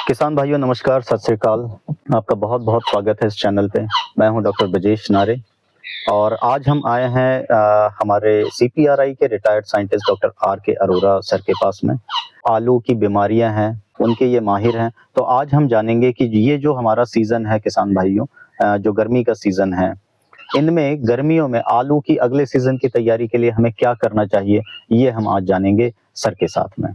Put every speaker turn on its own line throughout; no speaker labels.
किसान भाइयों नमस्कार, सत श्री अकाल। आपका बहुत-बहुत स्वागत है इस चैनल पे। मैं हूं डॉक्टर ब्रजेश नारे और आज हम आए हैं हमारे सीपीआरआई के रिटायर्ड साइंटिस्ट डॉक्टर आर के अरोरा सर के पास में। आलू की बीमारियां हैं, उनके ये माहिर हैं। तो आज हम जानेंगे कि ये जो हमारा सीज़न है किसान भाइयों, जो गर्मी का सीज़न है, इनमें गर्मियों में आलू की अगले सीज़न की तैयारी के लिए हमें क्या करना चाहिए, ये हम आज जानेंगे सर के साथ में।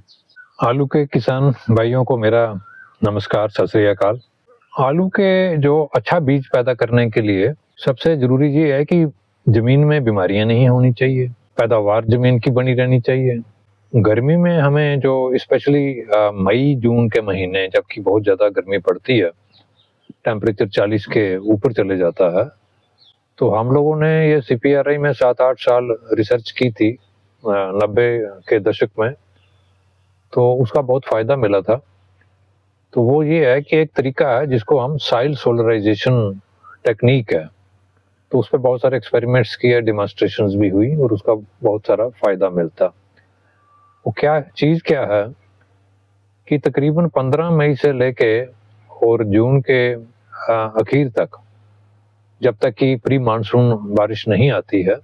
आलू के किसान भाइयों को मेरा नमस्कार, सत श्री अकाल। आलू के जो अच्छा बीज पैदा करने के लिए सबसे जरूरी ये है कि जमीन में बीमारियां नहीं होनी चाहिए, पैदावार जमीन की बनी रहनी चाहिए। गर्मी में हमें जो स्पेशली मई जून के महीने जबकि बहुत ज्यादा गर्मी पड़ती है, टेम्परेचर 40 के ऊपर चले जाता है, तो हम लोगों ने ये सीपीआरआई में 7-8 साल रिसर्च की थी 90 के दशक में, तो उसका बहुत फायदा मिला था। तो वो ये है कि एक तरीका है जिसको हम सॉइल सोलराइजेशन टेक्निक है, तो उस पर बहुत सारे एक्सपेरिमेंट्स किए, डिमॉन्स्ट्रेशंस भी हुई और उसका बहुत सारा फायदा मिलता। वो क्या है कि तकरीबन 15 मई से लेके और जून के आखिर तक, जब तक कि प्री मानसून बारिश नहीं आती है,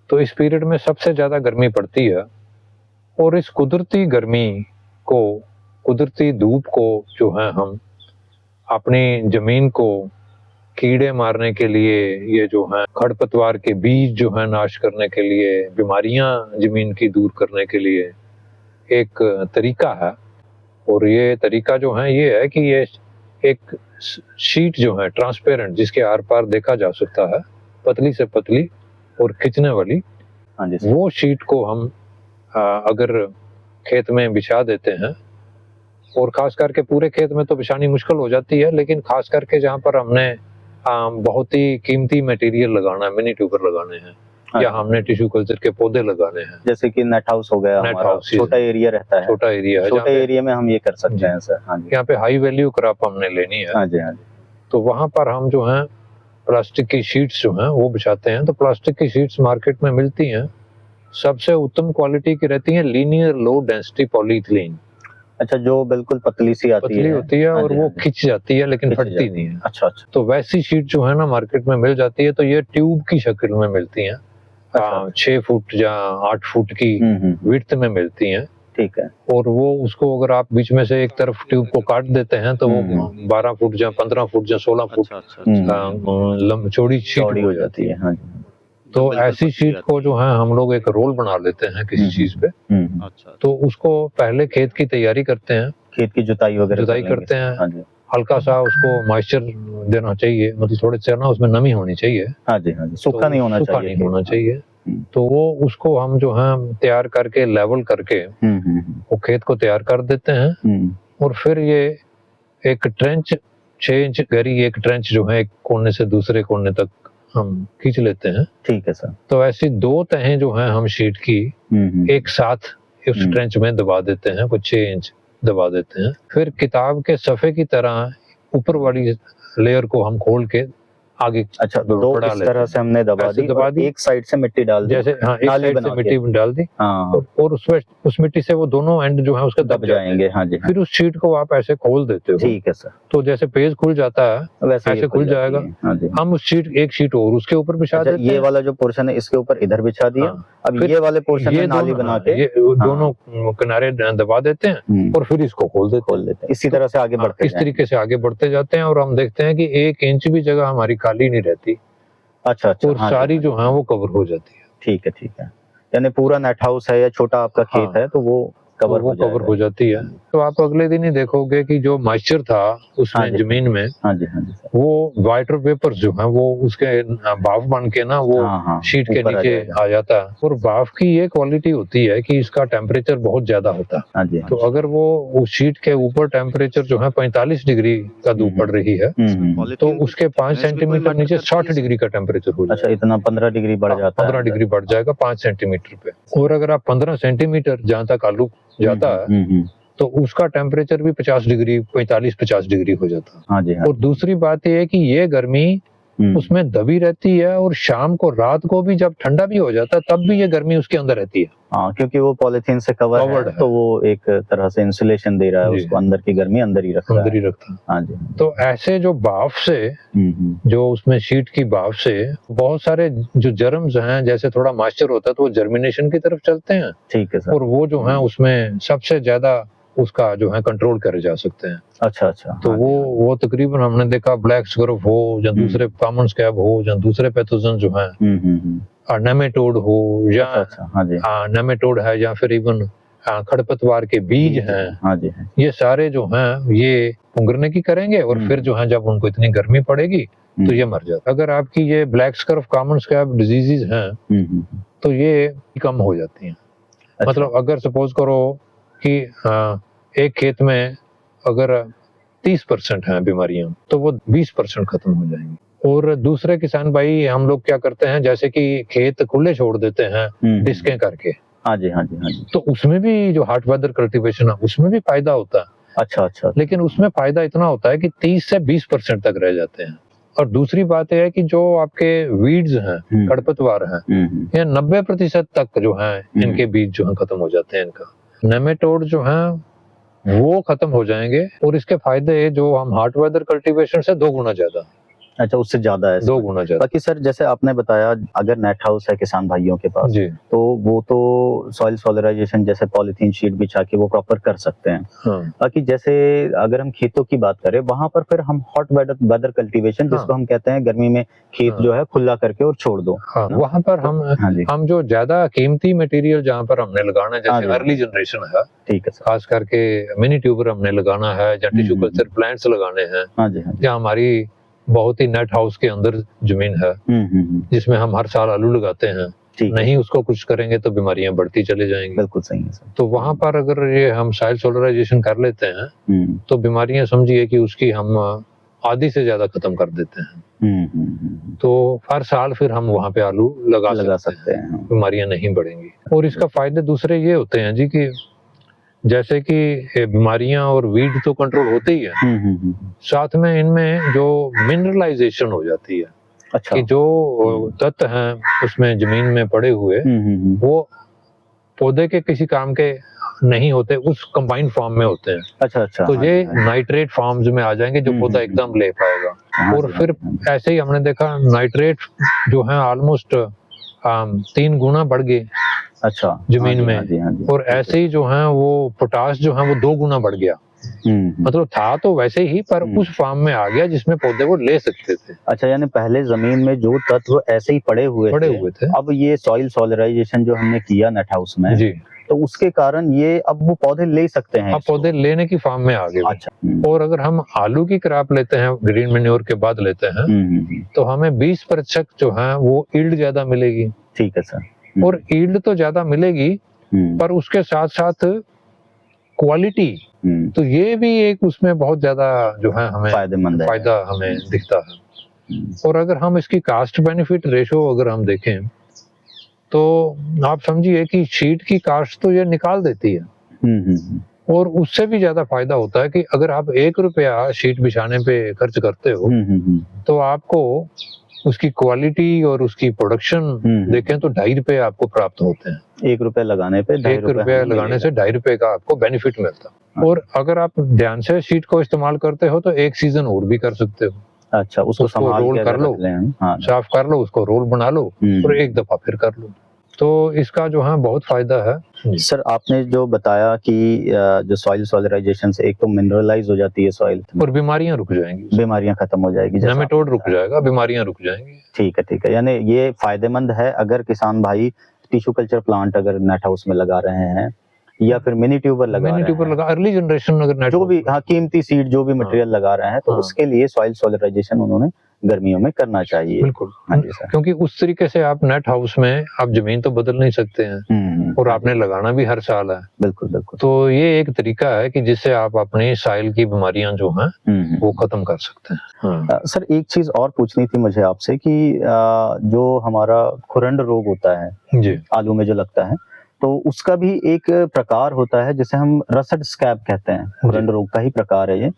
तो इस पीरियड में सबसे ज्यादा गर्मी पड़ती है। और इस कुदरती गर्मी को, कुदरती धूप को जो है हम अपनी जमीन को कीड़े मारने के लिए, ये जो है खरपतवार के बीज जो है नाश करने के लिए, बीमारियां जमीन की दूर करने के लिए एक तरीका है। और ये तरीका जो है ये है कि ये एक शीट जो है ट्रांसपेरेंट, जिसके आर पार देखा जा सकता है, पतली से पतली और खिंचने वाली, वो शीट को हम अगर खेत में बिछा देते हैं, और खास करके पूरे खेत में तो बिछानी मुश्किल हो जाती है, लेकिन खास करके जहाँ पर हमने बहुत ही कीमती मटेरियल लगाना है, मिनी ट्यूबर लगाने हैं, या हमने टिश्यू कल्चर के पौधे लगाने हैं,
जैसे कि नेट हाउस हो गया, हमारा छोटा एरिया रहता है,
छोटा एरिया है,
छोटे एरिया में हम ये कर सकते हैं सर। हाँ जी,
यहाँ पे हाई वैल्यू क्रॉप हमने लेनी है।
हाँ जी, हाँ जी।
तो वहां पर हम जो है प्लास्टिक की शीट्स जो हैं वो बिछाते हैं। तो प्लास्टिक की शीट्स मार्केट में मिलती हैं, सबसे उत्तम क्वालिटी की रहती है, लीनियर लो डेंसिटी पॉलीइथिलीन।
अच्छा, जो बिल्कुल पतली सी आती
पतली होती है और वो खिंच जाती है लेकिन फटती नहीं है।
अच्छा अच्छा।
तो वैसी शीट जो है ना मार्केट में मिल जाती है, तो ये ट्यूब की शक्ल में मिलती हैं। 6 फुट या 8 फुट की विड्थ में मिलती हैं।
ठीक है।
और वो उसको अगर आप बीच में से एक तरफ ट्यूब को काट देते हैं तो वो 12 फुट या 15 फुट या 16 फुट चौड़ी शीट हो जाती है।
हाँ।
तो ऐसी शीट को जो है हम लोग एक रोल बना लेते हैं किसी चीज पे। तो उसको पहले खेत की तैयारी करते हैं,
खेत की जुताई वगैरह
करते हैं। हल्का सा उसको मॉइस्चर देना चाहिए, मतलब थोड़े से ना उसमें नमी होनी चाहिए।
हाँ जी, हाँ जी। सूखा नहीं होना चाहिए।
तो वो उसको हम जो है तैयार करके, लेवल करके वो खेत को तैयार कर देते हैं। और फिर ये एक ट्रेंच 6 इंच गहरी एक ट्रेंच जो है एक कोने से दूसरे कोने तक हम खींच लेते हैं।
ठीक है सर।
तो ऐसी 2 तहें जो हैं हम शीट की एक साथ उस ट्रेंच में दबा देते हैं, कुछ 6 इंच दबा देते हैं। फिर किताब के सफ़े की तरह ऊपर वाली लेयर को हम खोल के आगे
अच्छा, दो इस तरह से हमने दबा दी, एक साइड से मिट्टी डाल दी,
जैसे हाँ, एक साइड से मिट्टी डाल दी, और उस मिट्टी से वो दोनों एंड जो है उसके दब जाएंगे।
हाँ जी।
फिर उस शीट को आप ऐसे खोल देते हो।
ठीक है सर।
तो जैसे पेज खुल जाता है वैसे ऐसे खुल जाएगा। हम उस एक शीट और उसके ऊपर बिछा देते हैं।
ये वाला जो पोर्शन है इसके ऊपर इधर बिछा दिया। अब ये वाले पोर्शन में नाली बना के
ये दोनों किनारे दबा देते हैं और फिर इसको खोल देते हैं।
इसी तरह से आगे बढ़ते,
इस तरीके से आगे बढ़ते जाते हैं और हम देखते हैं कि 1 इंच भी जगह हमारी खाली नहीं रहती।
अच्छा अच्छा।
और सारी जो है वो कवर हो जाती है।
ठीक है, ठीक है। यानी पूरा नेट हाउस है या छोटा आपका खेत है तो वो कवर हो
जाती है। तो आप अगले दिन ही देखोगे कि जो मॉइस्चर था उसमें जमीन में, वो वाटर वेपर्स जो है वो उसके भाप बन के ना वो शीट के नीचे आ जाता है। और भाप की ये क्वालिटी होती है कि इसका टेम्परेचर बहुत ज्यादा होता है। तो अगर वो उस शीट के ऊपर टेम्परेचर जो है 45 डिग्री का धूप पड़ रही है, तो उसके 5 सेंटीमीटर नीचे 60 डिग्री का टेम्परेचर हो जाएगा।
अच्छा, इतना 15 डिग्री बढ़ जाता है।
15 डिग्री बढ़ जाएगा 5 सेंटीमीटर पे। और अगर आप 15 सेंटीमीटर जहाँ तक आलू जाता है तो उसका टेम्परेचर भी 50 डिग्री 45-50 डिग्री हो जाता है।
हाँ जी, हाँ।
और दूसरी बात यह है कि ये गर्मी उसमें दबी रहती है, और शाम को रात को भी जब ठंडा भी हो जाता है तब भी ये गर्मी उसके अंदर रहती है।
हाँ, क्योंकि वो पॉलिथीन से कवर्ड है, तो वो एक तरह से इंसुलेशन दे रहा है उसको, अंदर की गर्मी अंदर ही रख रहा है।
अंदर ही रखता है।
हाँ जी।
तो ऐसे जो भाप से, जो उसमें शीट की भाप से बहुत सारे जो जर्म्स हैं, जैसे थोड़ा मॉइस्चर होता है तो वो जर्मिनेशन की तरफ चलते हैं।
ठीक है सर।
और वो जो है उसमें सबसे ज्यादा उसका जो है कंट्रोल करे जा सकते हैं।
अच्छा अच्छा।
तो वो तकरीबन हमने देखा ब्लैक स्क्रब हो या दूसरे कॉमन स्कैब हो या दूसरे पैथोजन जो है, नेमेटोड हो या नेमेटोड है, या फिर इवन खरपतवार के बीज हैं,
हाँ जी,
ये सारे जो हैं ये पुंगरने की करेंगे, और फिर जो है जब उनको इतनी गर्मी पड़ेगी तो ये मर जाता है। अगर आपकी ये black scrub common scab diseases हैं तो ये कम हो जाती हैं।
अच्छा।
मतलब अगर सपोज करो कि एक खेत में अगर 30% हैं बीमारियां, तो वो 20% खत्म हो जाएंगी। और दूसरे किसान भाई, हम लोग क्या करते हैं, जैसे कि खेत खुले छोड़ देते हैं डिस्कें करके।
हाँ जी हाँ जी हाँ जी।
तो उसमें भी जो हॉट वेदर कल्टीवेशन है उसमें भी फायदा होता है।
अच्छा अच्छा।
लेकिन उसमें फायदा इतना होता है कि 30 से 20% तक रह जाते हैं। और दूसरी बात यह है कि जो आपके वीड्स हैं, खरपतवार हैं, ये 90% तक जो है इनके बीज जो है खत्म हो जाते हैं इनका। नेमेटोड जो है वो खत्म हो जाएंगे, और इसके फायदे जो हम हॉट वेदर कल्टीवेशन से 2 गुना ज्यादा।
अच्छा, उससे ज्यादा है?
2 गुना ज्यादा।
बाकी सर, जैसे आपने बताया, अगर नेट हाउस है किसान भाइयों के पास
जी,
तो वो तो सॉइल सोलराइजेशन जैसे पॉलिथीन शीट बिछा के वो प्रॉपर कर सकते हैं।
हाँ।
बाकी जैसे अगर हम खेतों की बात करें, वहां पर फिर हम हॉट वेदर कल्टीवेशन, जिसको हम कहते हैं गर्मी में खेत जो है खुला करके और छोड़ दो,
वहां पर हम जो ज्यादा कीमती मटेरियल जहाँ पर हमने लगाना है, जैसे अर्ली जनरेशन है, ठीक है, खास करके मिनी ट्यूबर हमने लगाना है, या टिश्यू कल्चर प्लांट्स लगाने हैं, या हमारी बहुत ही नेट हाउस के अंदर जमीन है जिसमें हम हर साल आलू लगाते हैं, नहीं उसको कुछ करेंगे तो बीमारियां बढ़ती चली जाएंगी। बिल्कुल सही है सर। तो वहां पर अगर ये हम सॉइल सोलराइजेशन कर लेते हैं तो बीमारियां समझिए कि उसकी हम आधी से ज्यादा खत्म कर देते हैं। तो हर साल फिर हम वहां पे आलू लगा सकते हैं, बीमारियां नहीं बढ़ेंगी। और इसका फायदे दूसरे ये होते हैं जी कि जैसे कि बीमारियां और वीड तो कंट्रोल होते ही है, साथ में इनमें जो मिनरलाइजेशन हो जाती है। अच्छा। कि जो तत्व हैं उसमें जमीन में पड़े हुए वो पौधे के किसी काम के नहीं होते, उस कंबाइंड फॉर्म में होते हैं। अच्छा अच्छा। तो ये नाइट्रेट फॉर्म्स में आ जाएंगे जो पौधा एकदम ले पाएगा। और फिर ऐसे ही हमने देखा नाइट्रेट जो है ऑलमोस्ट 3 गुना बढ़ गए। अच्छा। जमीन में। हाँ जी। और ऐसे ही जो है वो पोटाश जो है वो 2 गुना बढ़ गया। मतलब था तो वैसे ही, पर उस फॉर्म में आ गया जिसमें पौधे वो ले सकते थे। अच्छा, यानी पहले जमीन में जो तत्व ऐसे ही पड़े हुए थे, अब ये सॉइल सोलराइजेशन जो हमने किया नेट हाउस में जी, तो उसके कारण ये अब वो पौधे ले सकते हैं। अब पौधे लेने की फॉर्म में आ गए। अच्छा। और अगर हम आलू की क्रॉप लेते हैं, ग्रीन मैन्योर के बाद लेते हैं, तो हमें 20% जो है वो ईल्ड ज्यादा मिलेगी। ठीक है सर। और ईल्ड तो ज्यादा मिलेगी, पर उसके साथ साथ क्वालिटी, तो ये भी एक उसमें बहुत ज्यादा जो है हमें फायदा हमें दिखता है। और अगर हम इसकी कास्ट बेनिफिट रेशो अगर हम देखें तो आप समझिए कि शीट की कास्ट तो ये निकाल देती है, और उससे भी ज्यादा फायदा होता है कि अगर आप 1 रुपया शीट बिछाने पे खर्च करते हो तो आपको उसकी क्वालिटी और उसकी प्रोडक्शन देखें तो 2.5 रुपए आपको प्राप्त होते हैं। 1 रुपया लगाने पे 1 रुपया लगाने से 2.5 रुपए का आपको बेनिफिट मिलता है। और अगर आप ध्यान से शीट को इस्तेमाल करते हो तो 1 सीजन और भी कर सकते हो। अच्छा, उसको रोल कर लो, साफ कर लो, उसको रोल बना लो और 1 दफा फिर कर लो। तो इसका जो है बहुत फायदा है। सर, आपने जो बताया कि जो सॉइल सोलराइजेशन से एक तो मिनरलाइज हो जाती है सॉइल और बीमारियां रुक जाएंगी, बीमारियां खत्म हो जाएगी, नेमेटोड रुक जाएगा, बीमारियां रुक जाएंगी। ठीक है। यानी ये फायदेमंद है अगर किसान भाई टिश्यू कल्चर प्लांट अगर नेट हाउस में लगा रहे हैं या फिर मिनी ट्यूबर लगा अर्ली जनरेशन अगर जो भी कीमती सीड जो भी मटेरियल लगा रहे हैं, तो उसके लिए सॉइल सोलराइजेशन उन्होंने गर्मियों में करना चाहिए। बिल्कुल। हाँ जी सर। क्योंकि उस तरीके से आप नेट हाउस में आप जमीन तो बदल नहीं सकते हैं और आपने लगाना भी हर साल है। बिल्कुल। तो ये एक तरीका है कि जिससे आप अपनी सॉइल की बीमारियां जो हैं वो खत्म कर सकते हैं। सर, एक चीज और पूछनी थी मुझे आपसे कि जो हमारा खुरंड रोग होता है जी आलू में जो लगता है, तो उसका भी एक प्रकार होता है जिसे हम रसड स्कैब कहते हैं, खुरंड रोग का ही प्रकार है ये।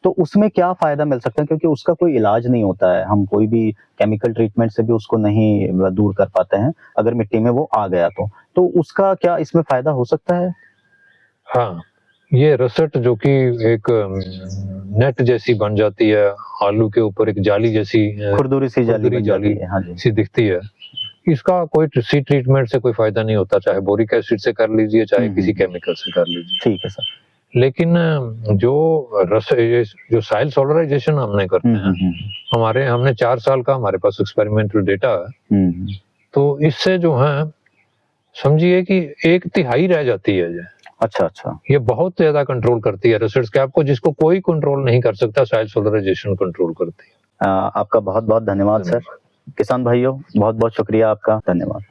तो उसमें क्या फायदा मिल सकता है, क्योंकि उसका कोई इलाज नहीं होता है, हम कोई भी केमिकल ट्रीटमेंट से भी उसको नहीं दूर कर पाते हैं अगर मिट्टी में वो आ गया तो उसका क्या इसमें फायदा हो सकता है?
हाँ, ये रसट जो कि एक नेट जैसी बन जाती है, आलू के ऊपर एक जाली जैसी
खुरदुरी सी जाली बन जाती है, हाँ जी।
सी दिखती है, इसका कोई सी ट्रीटमेंट से कोई फायदा नहीं होता, चाहे बोरिक एसिड से कर लीजिए, चाहे किसी केमिकल से कर लीजिए।
ठीक है सर।
लेकिन जो सॉइल सोलराइजेशन हमने करते हैं, हमने 4 साल का हमारे पास एक्सपेरिमेंटल डेटा है, तो इससे जो है समझिए कि 1/3 रह जाती है ये।
अच्छा।
ये बहुत ज्यादा कंट्रोल करती है रिसर्च कैप को, जिसको कोई कंट्रोल नहीं कर सकता, सॉइल सोलराइजेशन कंट्रोल करती है।
आपका बहुत बहुत धन्यवाद सर। किसान भाइयों, बहुत बहुत शुक्रिया आपका, धन्यवाद।